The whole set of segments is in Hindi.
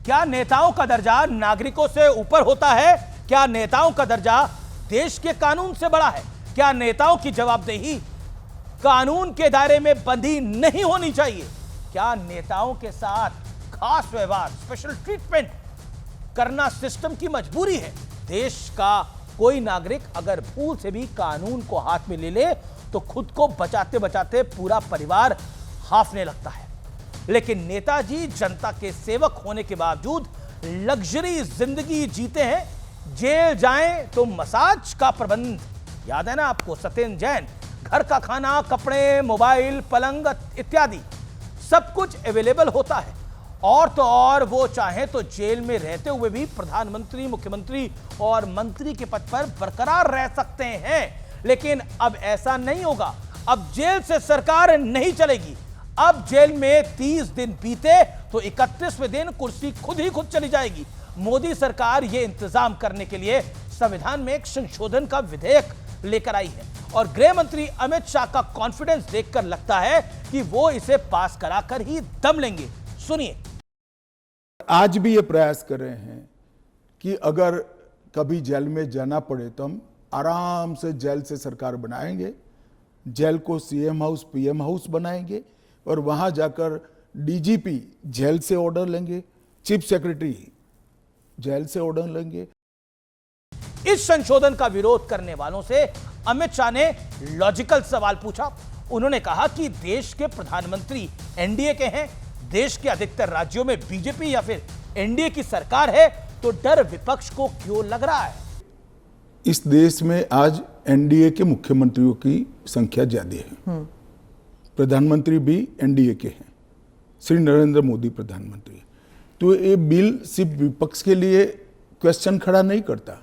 क्या नेताओं का दर्जा नागरिकों से ऊपर होता है? क्या नेताओं का दर्जा देश के कानून से बड़ा है? क्या नेताओं की जवाबदेही कानून के दायरे में बंधी नहीं होनी चाहिए? क्या नेताओं के साथ खास व्यवहार, स्पेशल ट्रीटमेंट करना सिस्टम की मजबूरी है? देश का कोई नागरिक अगर भूल से भी कानून को हाथ में ले ले तो खुद को बचाते बचाते पूरा परिवार हाफने लगता है। लेकिन नेताजी जनता के सेवक होने के बावजूद लग्जरी जिंदगी जीते हैं। जेल जाएं तो मसाज का प्रबंध, याद है ना आपको, सत्येंद्र जैन, घर का खाना, कपड़े, मोबाइल, पलंग इत्यादि सब कुछ अवेलेबल होता है। और तो और वो चाहे तो जेल में रहते हुए भी प्रधानमंत्री, मुख्यमंत्री और मंत्री के पद पर बरकरार रह सकते हैं। लेकिन अब ऐसा नहीं होगा। अब जेल से सरकार नहीं चलेगी। अब जेल में 30 दिन बीते तो 31वें दिन कुर्सी खुद ही खुद चली जाएगी। मोदी सरकार यह इंतजाम करने के लिए संविधान में एक संशोधन का विधेयक लेकर आई है और गृह मंत्री अमित शाह का कॉन्फिडेंस देखकर लगता है कि वो इसे पास कराकर ही दम लेंगे। सुनिए। आज भी ये प्रयास कर रहे हैं कि अगर कभी जेल में जाना पड़े तो हम आराम से जेल से सरकार बनाएंगे, जेल को सीएम हाउस, पीएम हाउस बनाएंगे और वहां जाकर डीजीपी जेल से ऑर्डर लेंगे, चीफ सेक्रेटरी जेल से ऑर्डर लेंगे। इस संशोधन का विरोध करने वालों से अमित शाह ने लॉजिकल सवाल पूछा। उन्होंने कहा कि देश के प्रधानमंत्री एनडीए के हैं, देश के अधिकतर राज्यों में बीजेपी या फिर एनडीए की सरकार है, तो डर विपक्ष को क्यों लग रहा है? इस देश में आज एनडीए के मुख्यमंत्रियों की संख्या ज्यादा है। प्रधानमंत्री भी एनडीए के हैं, श्री नरेंद्र मोदी प्रधानमंत्री। तो ये बिल सिर्फ विपक्ष के लिए क्वेश्चन खड़ा नहीं करता,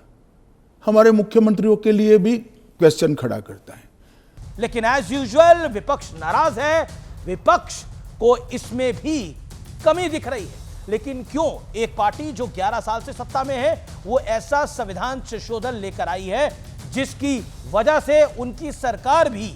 हमारे मुख्यमंत्रियों के लिए भी क्वेश्चन खड़ा करता है। लेकिन एज यूजुअल विपक्ष नाराज है। विपक्ष को इसमें भी कमी दिख रही है। लेकिन क्यों एक पार्टी जो 11 साल से सत्ता में है वो ऐसा संविधान संशोधन लेकर आई है जिसकी वजह से उनकी सरकार भी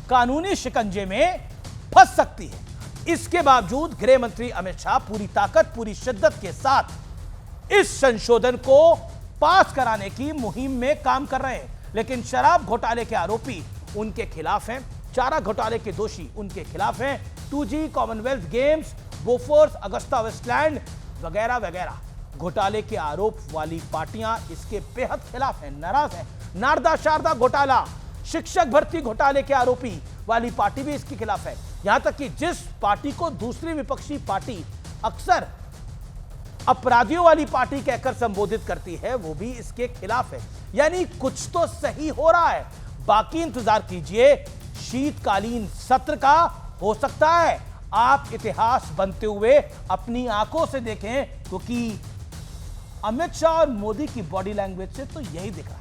कानूनी शिकंजे में फंस सकती है। इसके बावजूद गृह मंत्री अमित शाह पूरी ताकत, पूरी शिद्दत के साथ इस संशोधन को पास कराने की मुहिम में काम कर रहे हैं। लेकिन शराब घोटाले के आरोपी उनके खिलाफ हैं, चारा घोटाले के दोषी उनके खिलाफ हैं, 2G, Commonwealth Games, Bofors, Agusta Westland वगैरह वगैरह घोटाले के आरोप वाली पार्टियां इसके बेहद खिलाफ हैं, नाराज हैं। नारदा शारदा घोटाला, शिक्षक भर्ती घोटाले के आरोपी वाली पार्टी भी इसके खिलाफ है। यहां तक कि जिस पार्टी को दूसरी विपक्षी पार्टी अक्सर अपराधियों वाली पार्टी कहकर संबोधित करती है वो भी इसके खिलाफ है। यानी कुछ तो सही हो रहा है। बाकी इंतजार कीजिए शीतकालीन सत्र का, हो सकता है आप इतिहास बनते हुए अपनी आंखों से देखें, क्योंकि अमित शाह और मोदी की बॉडी लैंग्वेज से तो यही दिख रहा है।